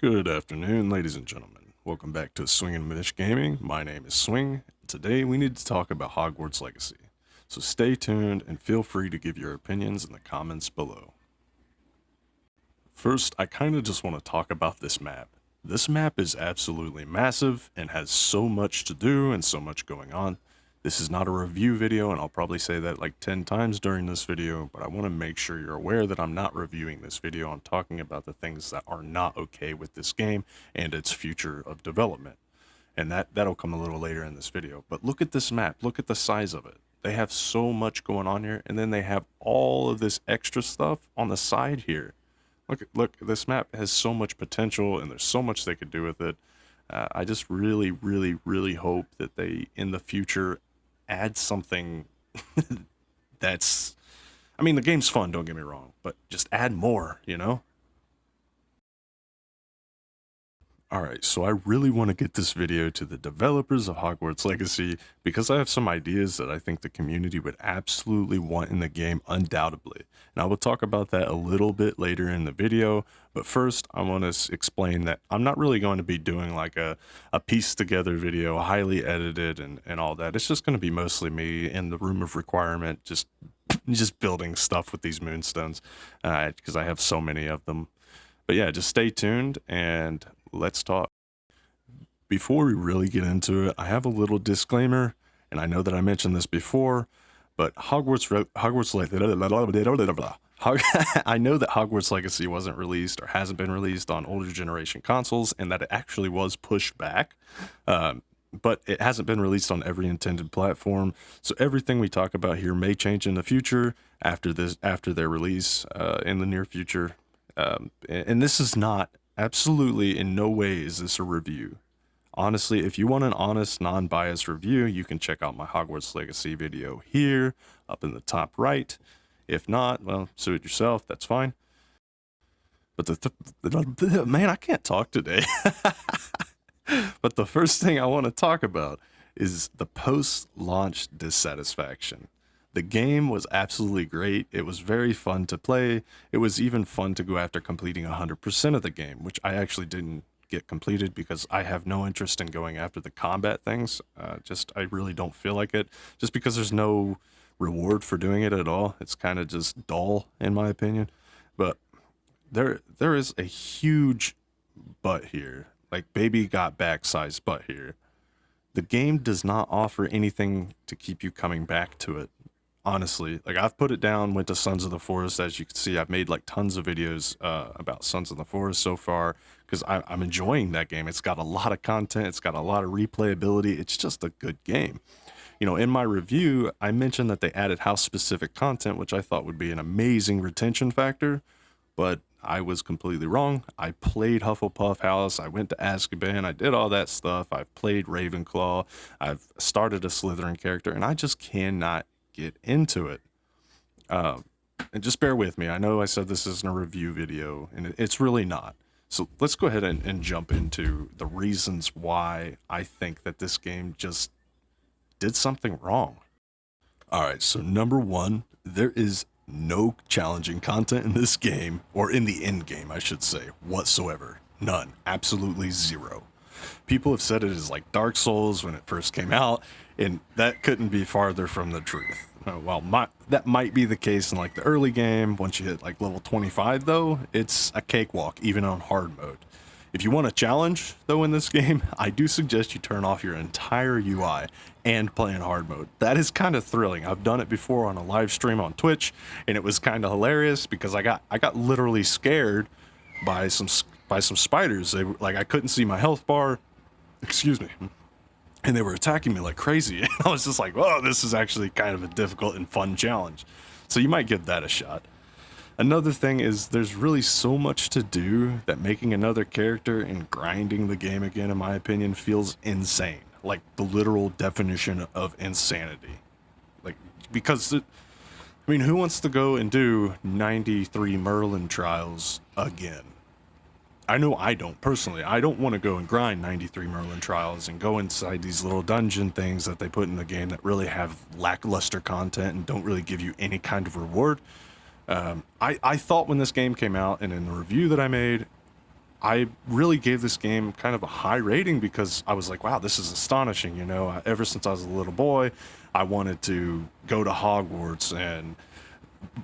Good afternoon, ladies and gentlemen. Welcome back to Swing and Mish Gaming. My name is Swing. Today we need to talk about Hogwarts Legacy. So stay tuned and feel free to give your opinions in the comments below. First, I kind of just want to talk about this map. This map is absolutely massive and has so much to do and so much going on. This is not a review video, and I'll probably say that like 10 times during this video, but I want to make sure you're aware that I'm not reviewing this video. I'm talking about the things that are not okay with this game and its future of development. And that'll come a little later in this video. But look at this map. Look at the size of it. They have so much going on here, and then they have all of this extra stuff on the side here. Look, this map has so much potential, and there's so much they could do with it. I just really hope that they, in the future, add something that's, I mean, the game's fun, don't get me wrong, but just add more, you know? Alright, so I really want to get this video to the developers of Hogwarts Legacy because I have some ideas that I think the community would absolutely want in the game, undoubtedly. And I will talk about that a little bit later in the video, but first I want to explain that I'm not really going to be doing like a pieced together video, highly edited and all that. It's just going to be mostly me in the room of requirement, just building stuff with these moonstones, because I have so many of them. But yeah, just stay tuned and let's talk. Before we really get into it, I have a little disclaimer, and I know that I mentioned this before, but I know that Hogwarts Legacy wasn't released or hasn't been released on older generation consoles, and that it actually was pushed back. But it hasn't been released on every intended platform, so everything we talk about here may change in the future after their release in the near future. And this is not, absolutely in no way is this a review. Honestly, if you want an honest, non-biased review, you can check out my Hogwarts Legacy video here, up in the top right. If not, well, suit yourself, that's fine. But man, I can't talk today. But the first thing I want to talk about is the post-launch dissatisfaction. The game was absolutely great. It was very fun to play. It was even fun to go after completing 100% of the game, which I actually didn't get completed because I have no interest in going after the combat things. I really don't feel like it, just because there's no reward for doing it at all. It's kind of just dull, in my opinion. But there is a huge but here, like baby got back size but here. The game does not offer anything to keep you coming back to it. Honestly, like I've put it down, went to Sons of the Forest. As you can see, I've made like tons of videos about Sons of the Forest so far because I'm enjoying that game. It's got a lot of content. It's got a lot of replayability. It's just a good game. You know, in my review, I mentioned that they added house-specific content, which I thought would be an amazing retention factor, but I was completely wrong. I played Hufflepuff House. I went to Azkaban. I did all that stuff. I've played Ravenclaw. I've started a Slytherin character, and I just cannot get into it. And just bear with me. I know I said this isn't a review video, and it's really not. So let's go ahead and jump into the reasons why I think that this game just did something wrong. All right, so number one, there is no challenging content in this game, or in the end game, I should say, whatsoever. None. Absolutely zero. People have said it is like Dark Souls when it first came out, and that couldn't be farther from the truth. That might be the case in like the early game. Once you hit like level 25 though, it's a cakewalk, even on hard mode. If you want a challenge though in this game, I do suggest you turn off your entire UI and play in hard mode. That is kind of thrilling. I've done it before on a live stream on Twitch, and it was kind of hilarious because I got literally scared by some spiders. They were like, I couldn't see my health bar, excuse me, and they were attacking me like crazy. And I was just like, whoa, this is actually kind of a difficult and fun challenge. So you might give that a shot. Another thing is there's really so much to do that making another character and grinding the game again, in my opinion, feels insane. Like the literal definition of insanity. Like, because I mean, who wants to go and do 93 Merlin trials again? I know I don't, personally. I don't want to go and grind 93 Merlin trials and go inside these little dungeon things that they put in the game that really have lackluster content and don't really give you any kind of reward. I thought when this game came out, and in the review that I made, I really gave this game kind of a high rating because I was like, wow, this is astonishing. Ever since I was a little boy, I wanted to go to Hogwarts and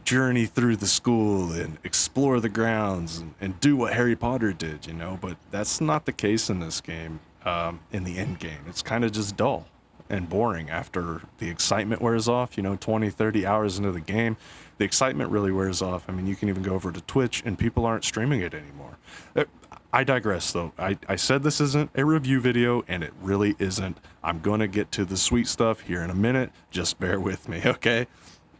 journey through the school and explore the grounds and do what Harry Potter did, but that's not the case in this game. In the end game, it's kind of just dull and boring after the excitement wears off. 20, 30 hours into the game, the excitement really wears off. I mean, you can even go over to Twitch and people aren't streaming it anymore. I digress, though. I said this isn't a review video, and it really isn't. I'm going to get to the sweet stuff here in a minute. Just bear with me, okay?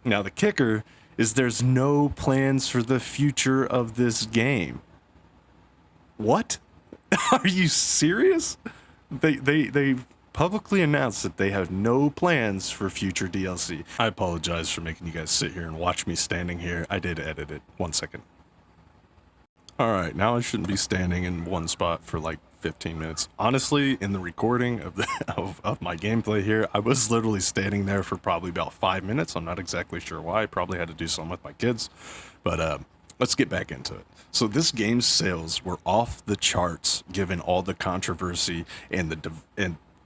Now, the kicker is there's no plans for the future of this game. What? Are you serious? They publicly announced that they have no plans for future DLC. I apologize for making you guys sit here and watch me standing here. I did edit it. 1 second. All right, now I shouldn't be standing in one spot for like 15 minutes. Honestly, in the recording of of my gameplay here, I was literally standing there for probably about 5 minutes. I'm not exactly sure why. I probably had to do something with my kids, but let's get back into it. So this game's sales were off the charts given all the controversy and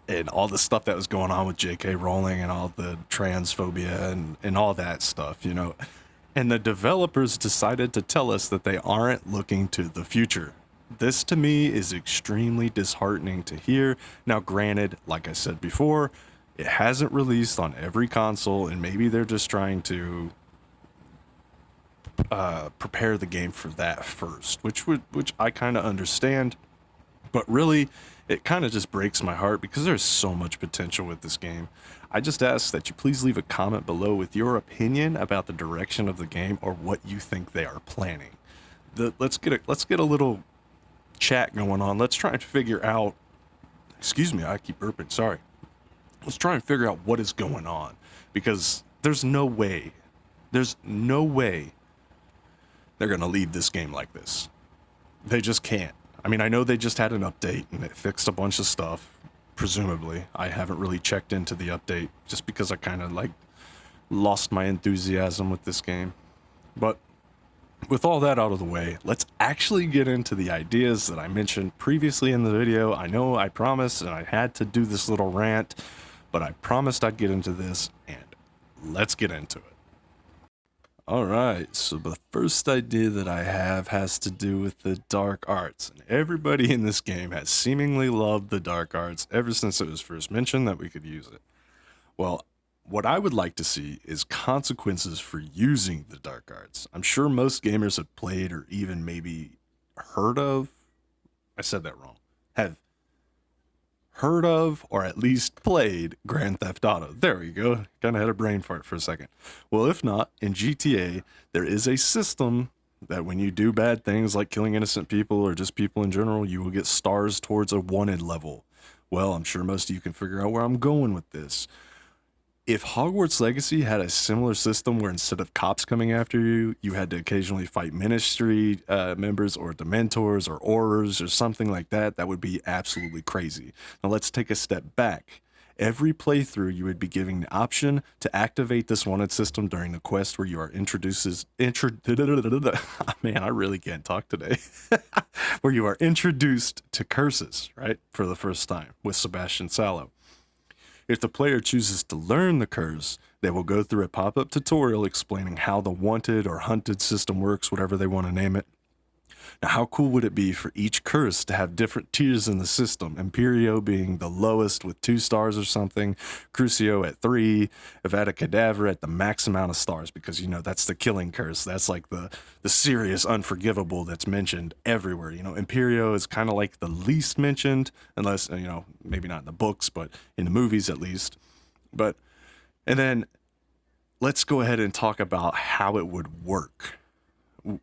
and all the stuff that was going on with J.K. Rowling and all the transphobia and all that stuff, And the developers decided to tell us that they aren't looking to the future. This to me is extremely disheartening to hear. Now, granted, like I said before, it hasn't released on every console, and maybe they're just trying to prepare the game for that first, which I kind of understand. But really, it kind of just breaks my heart because there's so much potential with this game. I just ask that you please leave a comment below with your opinion about the direction of the game or what you think they are planning. Let's get a little chat going on. Let's try and figure out. Excuse me, I keep burping. Sorry. Let's try and figure out what is going on, because there's no way they're gonna leave this game like this. They just can't. I mean, I know they just had an update and it fixed a bunch of stuff. Presumably. I haven't really checked into the update just because I kind of lost my enthusiasm with this game. But with all that out of the way, let's actually get into the ideas that I mentioned previously in the video. I know I promised and I had to do this little rant, but I promised I'd get into this, and let's get into it. Alright, so the first idea that I have has to do with the dark arts. And everybody in this game has seemingly loved the dark arts ever since it was first mentioned that we could use it. Well, what I would like to see is consequences for using the dark arts. I'm sure most gamers have played or even maybe heard of, I said that wrong, have heard of or at least played Grand Theft Auto. There we go. Kind of had a brain fart for a second. Well, if not, in GTA, there is a system that when you do bad things like killing innocent people or just people in general, you will get stars towards a wanted level. Well, I'm sure most of you can figure out where I'm going with this. If Hogwarts Legacy had a similar system where instead of cops coming after you, you had to occasionally fight Ministry members or Dementors or Aurors or something like that, that would be absolutely crazy. Now let's take a step back. Every playthrough, you would be giving the option to activate this wanted system during the quest where you are man, I really can't talk today. Where you are introduced to curses, right, for the first time with Sebastian Sallow. If the player chooses to learn the curse, they will go through a pop-up tutorial explaining how the wanted or hunted system works, whatever they want to name it. Now, how cool would it be for each curse to have different tiers in the system? Imperio being the lowest with 2 stars or something, Crucio at 3, Avada Kedavra at the max amount of stars, because, that's the killing curse. That's like the serious unforgivable that's mentioned everywhere. Imperio is kind of like the least mentioned, unless, maybe not in the books, but in the movies at least. And then let's go ahead and talk about how it would work.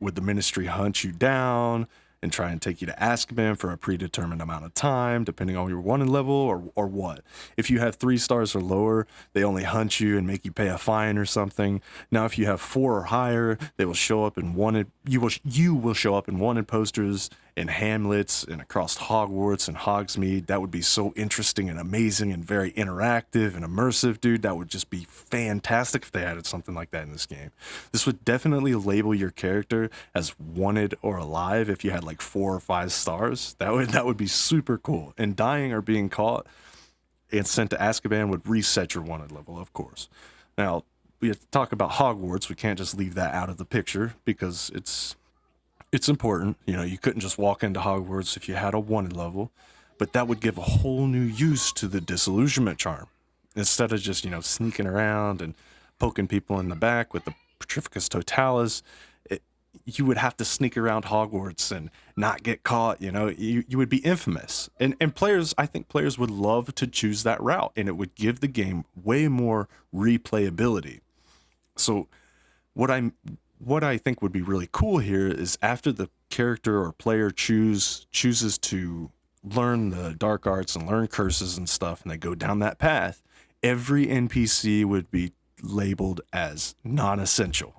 Would the Ministry hunt you down and try and take you to Azkaban for a predetermined amount of time, depending on your wanted level, or what? If you have 3 stars or lower, they only hunt you and make you pay a fine or something. Now, if you have 4 or higher, they will show up in wanted. You will show up in wanted posters in Hamlets and across Hogwarts and Hogsmeade. That would be so interesting and amazing and very interactive and immersive, dude. That would just be fantastic if they added something like that in this game. This would definitely label your character as wanted or alive if you had like 4 or 5 stars. That would be super cool. And dying or being caught and sent to Azkaban would reset your wanted level, of course. Now, we have to talk about Hogwarts. We can't just leave that out of the picture because it's important. You know, you couldn't just walk into Hogwarts if you had a wanted level, but that would give a whole new use to the disillusionment charm. Instead of just, you know, sneaking around and poking people in the back with the Petrificus Totalis, you would have to sneak around Hogwarts and not get caught. You know, you would be infamous. And players, I think players would love to choose that route, and it would give the game way more replayability. So what I think would be really cool here is after the character or player chooses to learn the dark arts and learn curses and stuff, and they go down that path, every NPC would be labeled as non-essential.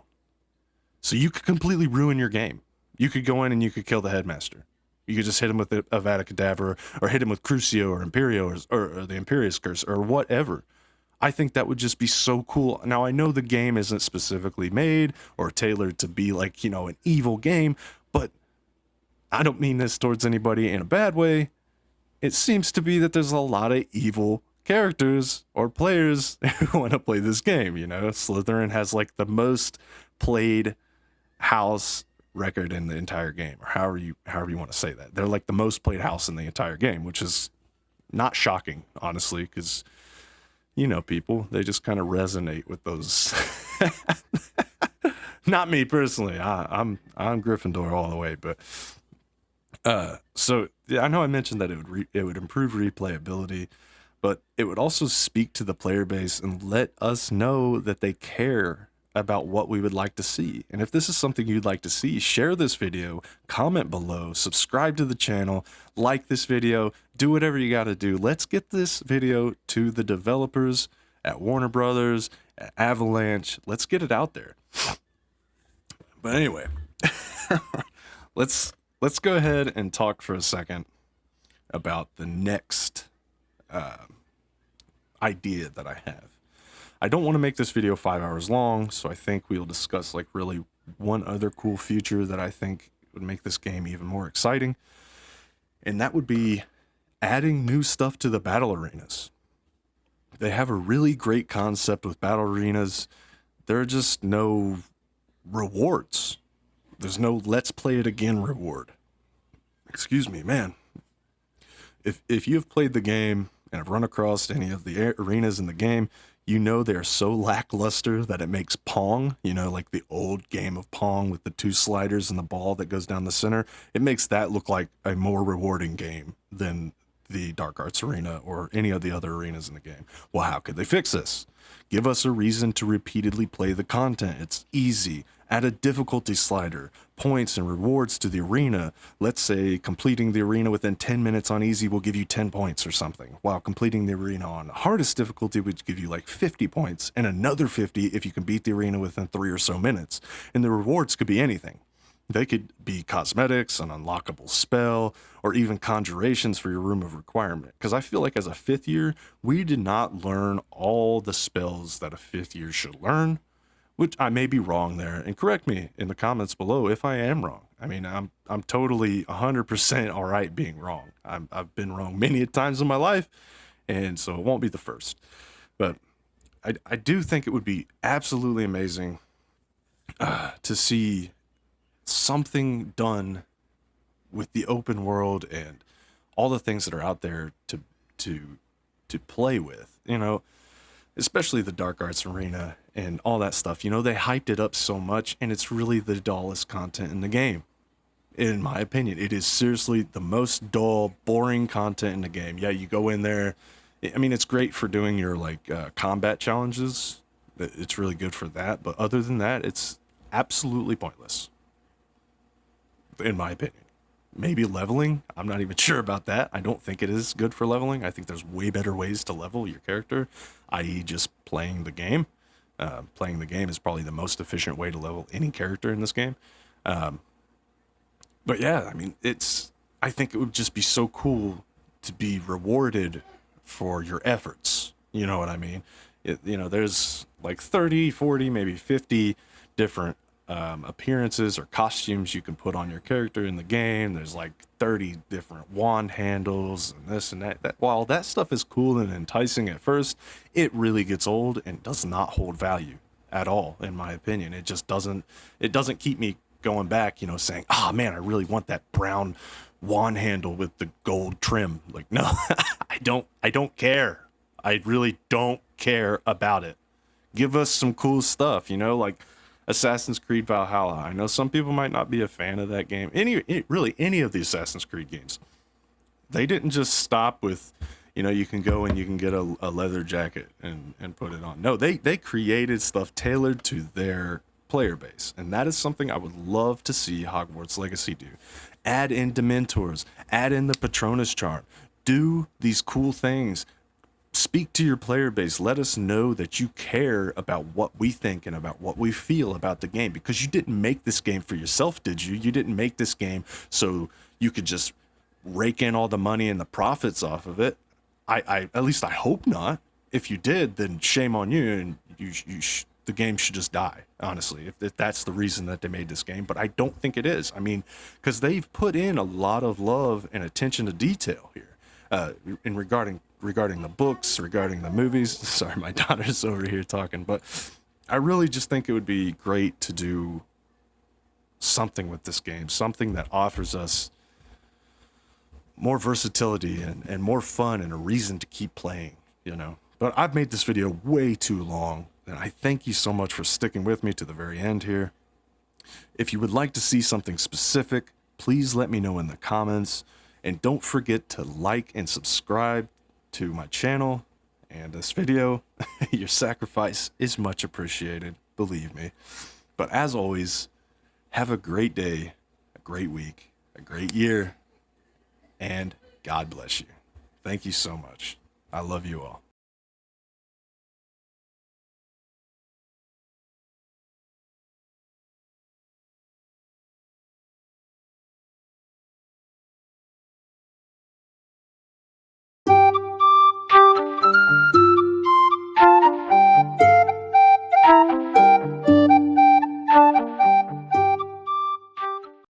So you could completely ruin your game. You could go in and you could kill the headmaster. You could just hit him with a Avada Kedavra, or hit him with Crucio or Imperio or the Imperious Curse or whatever. I think that would just be so cool. Now, I know the game isn't specifically made or tailored to be like, you know, an evil game, but I don't mean this towards anybody in a bad way. It seems to be that there's a lot of evil characters or players who want to play this game. You know, Slytherin has like the most played house record in the entire game, or however you want to say that. They're like the most played house in the entire game, which is not shocking, honestly, because, you know, people, they just kind of resonate with those. Not me personally. I'm Gryffindor all the way, but so yeah, I know I mentioned that it would improve replayability, but it would also speak to the player base and let us know that they care about what we would like to see. And if this is something you'd like to see, share this video, comment below, subscribe to the channel, like this video, do whatever you got to do. Let's get this video to the developers at Warner Brothers, at Avalanche. Let's get it out there. But anyway, let's go ahead and talk for a second about the next idea that I have. I don't want to make this video 5 hours long, so I think we'll discuss like really one other cool feature that I think would make this game even more exciting. And that would be adding new stuff to the battle arenas. They have a really great concept with battle arenas. There are just no rewards. There's no let's play it again reward. Excuse me, man. If you've played the game and have run across any of the arenas in the game, you know they're so lackluster that it makes Pong, you know, like the old game of Pong with the 2 sliders and the ball that goes down the center. It makes that look like a more rewarding game than the Dark Arts Arena or any of the other arenas in the game. Well, how could they fix this? Give us a reason to repeatedly play the content. It's easy. Add a difficulty slider, points and rewards to the arena. Let's say completing the arena within 10 minutes on easy will give you 10 points or something, while completing the arena on hardest difficulty would give you like 50 points and another 50 if you can beat the arena within 3 or so minutes. And the rewards could be anything. They could be cosmetics, an unlockable spell, or even conjurations for your room of requirement. Because I feel like as a 5th year, we did not learn all the spells that a 5th year should learn, which I may be wrong there. And correct me in the comments below if I am wrong. I mean, I'm totally 100% all right being wrong. I've been wrong many times in my life, and so it won't be the first. But I do think it would be absolutely amazing to see something done with the open world and all the things that are out there to play with, you know, especially the Dark Arts Arena and all that stuff. You know, they hyped it up so much, and it's really the dullest content in the game. In my opinion, it is seriously the most dull, boring content in the game. Yeah, you go in there. I mean, it's great for doing your like combat challenges. It's really good for that. But other than that, it's absolutely pointless, in my opinion. Maybe leveling. I'm not even sure about that. I don't think it is good for leveling. I think there's way better ways to level your character, i.e. just playing the game. Playing the game is probably the most efficient way to level any character in this game. But But yeah, I mean, I think it would just be so cool to be rewarded for your efforts. You know what I mean? There's like 30, 40, maybe 50 different appearances or costumes you can put on your character in the game. There's like 30 different wand handles and this and that. While that stuff is cool and enticing at first, it really gets old and does not hold value at all, in my opinion. It doesn't keep me going back, saying, "Ah, man, I really want that brown wand handle with the gold trim." Like, no, I don't care. I really don't care about it. Give us some cool stuff, like Assassin's Creed Valhalla. I know some people might not be a fan of that game. Really any of the Assassin's Creed games. They didn't just stop with, you can go and you can get a leather jacket and put it on. No, they created stuff tailored to their player base. And that is something I would love to see Hogwarts Legacy do. Add in Dementors, add in the Patronus charm, do these cool things. Speak to your player base. Let us know that you care about what we think and about what we feel about the game, because you didn't make this game for yourself, did you? You didn't make this game so you could just rake in all the money and the profits off of it. I at least I hope not. If you did, then shame on you, and the game should just die, honestly, if that's the reason that they made this game. But I don't think it is. I mean, because they've put in a lot of love and attention to detail here, in regarding the books, regarding the movies. Sorry, my daughter's over here talking, but I really just think it would be great to do something with this game, something that offers us more versatility and more fun and a reason to keep playing. But I've made this video way too long, and I thank you so much for sticking with me to the very end here. If you would like to see something specific, please let me know in the comments, and don't forget to like and subscribe to my channel and this video. Your sacrifice is much appreciated, believe me. But as always, have a great day, a great week, a great year, and God bless you. Thank you so much. I love you all.